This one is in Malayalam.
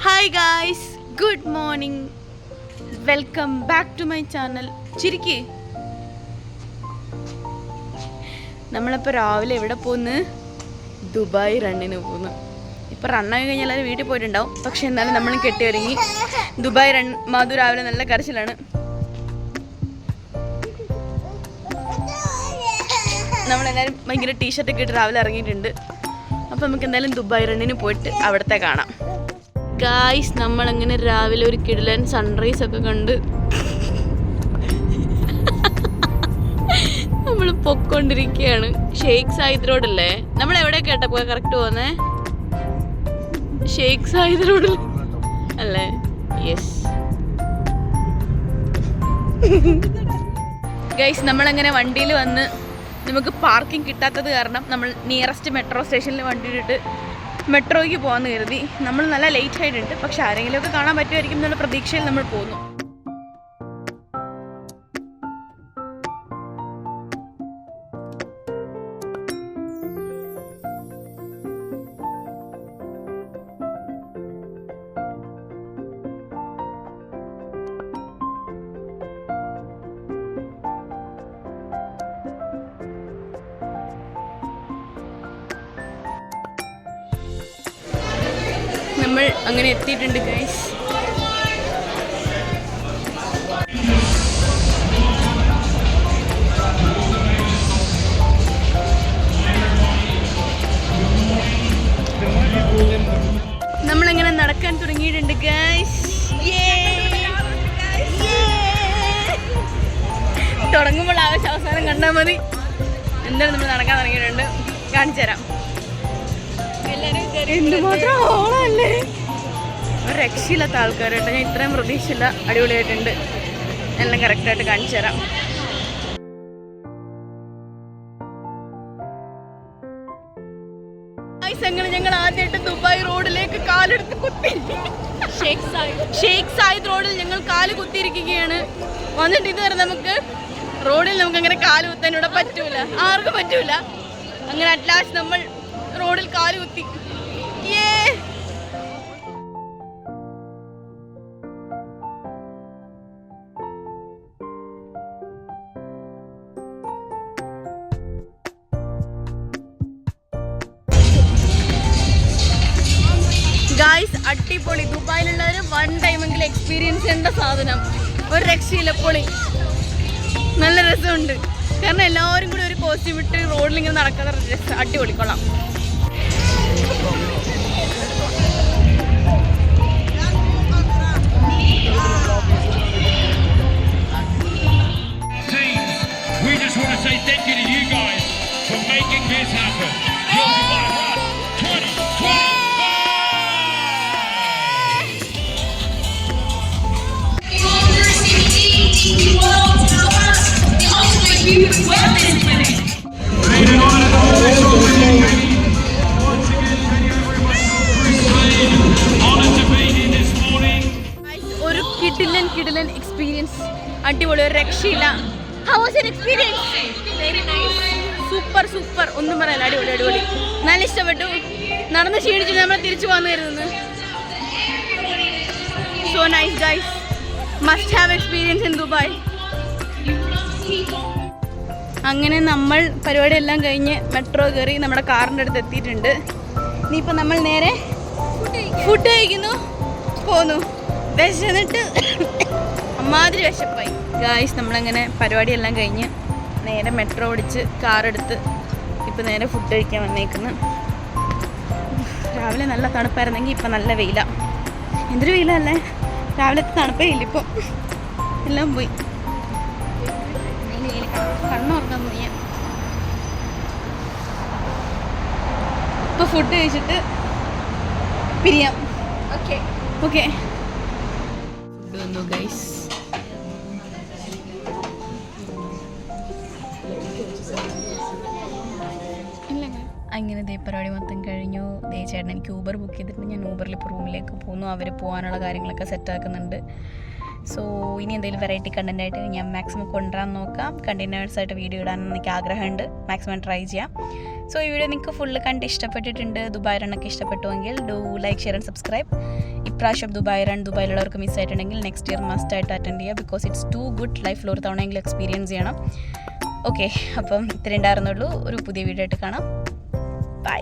Hi guys, good morning, welcome back to my channel. ചിരിക്ക്. നമ്മളിപ്പോൾ രാവിലെ എവിടെ പോകുന്നു? ദുബായ് റണ്ണിന് പോകുന്നു. ഇപ്പോൾ റണ്ണായി കഴിഞ്ഞാൽ എല്ലാവരും വീട്ടിൽ പോയിട്ടുണ്ടാവും. പക്ഷെ എന്നാലും നമ്മൾ കെട്ടി ഒരുങ്ങി ദുബായ് റൺ. മാധു രാവിലെ നല്ല കരച്ചിലാണ്. നമ്മളെല്ലാവരും ഭയങ്കര ടീഷർട്ടൊക്കെ ഇട്ട് രാവിലെ ഇറങ്ങിയിട്ടുണ്ട്. അപ്പോൾ നമുക്ക് എന്തായാലും ദുബായ് റണ്ണിന് പോയിട്ട് അവിടുത്തെ കാണാം. ഗായ്സ്, നമ്മളങ്ങനെ രാവിലെ ഒരു കിടിലൻ സൺറൈസ് ഒക്കെ കണ്ട് നമ്മൾ പൊക്കോണ്ടിരിക്കുകയാണ്. ഷെയ്ഖ് സായിദ് റോഡ് അല്ലേ? നമ്മൾ എവിടെയൊക്കെ കേട്ടോ പോയാൽ കറക്റ്റ് പോകുന്നേ? ഷെയ്ഖ് സായിദ് റോഡിൽ അല്ലേ? യെസ് ഗൈസ്, നമ്മളങ്ങനെ വണ്ടിയിൽ വന്ന് നമുക്ക് പാർക്കിംഗ് കിട്ടാത്തത് കാരണം നമ്മൾ നിയറസ്റ്റ് മെട്രോ സ്റ്റേഷനിൽ വണ്ടി ഇട്ടിട്ട് മെട്രോയ്ക്ക് പോകാമെന്ന് കരുതി. നമ്മൾ നല്ല ലേറ്റ് ആയിട്ടുണ്ട്. പക്ഷെ ആരെങ്കിലുമൊക്കെ കാണാൻ പറ്റുമായിരിക്കും എന്നുള്ള പ്രതീക്ഷയിൽ നമ്മൾ പോകുന്നു. നമ്മൾ അങ്ങനെ എത്തിയിട്ടുണ്ട് ഗൈസ്. നമ്മളങ്ങനെ നടക്കാൻ തുടങ്ങിയിട്ടുണ്ട് ഗൈസ്. തുടങ്ങുമ്പോൾ ആവശ്യം അവസാനം കണ്ടാൽ മതി. എന്തായാലും നമ്മൾ നടക്കാൻ തുടങ്ങിയിട്ടുണ്ട്. കാണിച്ചു തരാം. എന്തുമാത്രം ഓളല്ലേ! ഒരു രക്ഷയില്ലാത്ത ആൾക്കാരായിട്ട്. ഞാൻ ഇത്രയും പ്രതീക്ഷയില്ല. അടിപൊളിയായിട്ടുണ്ട്. എല്ലാം കറക്റ്റായിട്ട് കാണിച്ചു തരാം. അങ്ങനെ ഞങ്ങൾ ആദ്യമായിട്ട് ദുബായ് റോഡിലേക്ക് കാലെടുത്ത് കുത്തി. ഷെയ്ഖ് സായിദ് റോഡിൽ ഞങ്ങൾ കാല് കുത്തിയിരിക്കുകയാണ്. വന്നിട്ട് ഇതുവരെ നമുക്ക് റോഡിൽ നമുക്ക് അങ്ങനെ കാല് കുത്താൻ ഇവിടെ പറ്റൂല, ആർക്കും പറ്റൂല. അങ്ങനെ അറ്റ്ലാസ്റ്റ് നമ്മൾ റോഡിൽ കാല് കുത്തി. ഗായ്സ്, അടിപൊളി. ദുബായിലുള്ളവർ വൺ ടൈമെങ്കിലും എക്സ്പീരിയൻസ് ചെയ്യേണ്ട സാധനം. ഒരു രക്ഷയില്ല, പൊളി. നല്ല രസമുണ്ട്. കാരണം എല്ലാവരും കൂടി ഒരു കോസ്റ്റ്യൂം ഇട്ട് റോഡിൽ ഇങ്ങനെ നടക്കാത്ത രസം. അടിപൊളി, കൊള്ളാം. We just want to say thank you to you guys for making this happen. Your Dubai Run 2025. ഒരു കിടിലൻ എക്സ്പീരിയൻസ്. അടിപൊളി, ഒരു രക്ഷയില്ല. How was your experience? Very nice. Super. ഒന്നും പറയാല്ല. അടിപൊളി. നല്ല ഇഷ്ടപ്പെട്ടു. നടന്ന് ക്ഷീണിച്ചിട്ട് നമ്മൾ തിരിച്ചു പോകാൻ കരുതുന്നു. So nice guys. Must have experience in Dubai. അങ്ങനെ നമ്മൾ പരിപാടിയെല്ലാം കഴിഞ്ഞ് മെട്രോ കയറി നമ്മുടെ കാറിൻ്റെ അടുത്ത് എത്തിയിട്ടുണ്ട്. ഇനിയിപ്പോൾ നമ്മൾ നേരെ ഫുഡ് കഴിക്കുന്നു, പോന്നു. വിശന്നിട്ട് അമ്മാതിരി വിശപ്പായി ഗായ്സ്. നമ്മളങ്ങനെ പരിപാടിയെല്ലാം കഴിഞ്ഞ് നേരെ മെട്രോ ഓടിച്ച് കാറെടുത്ത് ഇപ്പം നേരെ ഫുഡ് കഴിക്കാൻ വന്നേക്കുന്നു. രാവിലെ നല്ല തണുപ്പായിരുന്നെങ്കിൽ ഇപ്പം നല്ല വെയിലാണ്. എന്തൊരു വെയിലല്ലേ! രാവിലത്തെ തണുപ്പേ ഇല്ല, ഇപ്പോൾ എല്ലാം പോയി. കണ്ണുറക്കാൻ വയ്യ. ഇപ്പോൾ ഫുഡ് കഴിച്ചിട്ട് പിരിയാം. ഓക്കെ ഫുഡ് വന്നു ഗൈസ്. അങ്ങനെ ദേ പരിപാടി മൊത്തം കഴിഞ്ഞു. ദേ ചേട്ടൻ എനിക്ക് ഊബർ ബുക്ക് ചെയ്തിട്ടുണ്ട്. ഞാൻ ഊബറിൽ ഇപ്പോൾ റൂമിലേക്ക് പോകുന്നു. അവർ പോകാനുള്ള കാര്യങ്ങളൊക്കെ സെറ്റാക്കുന്നുണ്ട്. സോ ഇനി എന്തെങ്കിലും വെറൈറ്റി കണ്ടൻ്റ് ആയിട്ട് ഞാൻ മാക്സിമം കൊണ്ടുവരാൻ നോക്കാം. കണ്ടിന്യൂസ് വീഡിയോ ഇടാൻ എനിക്ക് ആഗ്രഹമുണ്ട്. മാക്സിമം ട്രൈ ചെയ്യാം. സോ ഈ വീഡിയോ നിങ്ങൾക്ക് ഫുള്ള് കണ്ട് ഇഷ്ടപ്പെട്ടിട്ടുണ്ട്, ദുബായ് റണ്ണൊക്കെ ഇഷ്ടപ്പെട്ടുവെങ്കിൽ do like, share and subscribe. ഇപ്രാവശ്യം ദുബായ് റൺ ദുബായിലുള്ളവർക്ക് മിസ്സായിട്ടുണ്ടെങ്കിൽ നെക്സ്റ്റ് ഇയർ മസ്റ്റായിട്ട് അറ്റൻഡ് ചെയ്യുക. Because it's too good. ലൈഫിൽ ഒരു തവണയെങ്കിലും എക്സ്പീരിയൻസ് ചെയ്യണം. ഓക്കെ, അപ്പം ഇത്രയും ഉണ്ടായിരുന്നുള്ളൂ. ഒരു പുതിയ വീഡിയോ ആയിട്ട് കാണാം. ബൈ.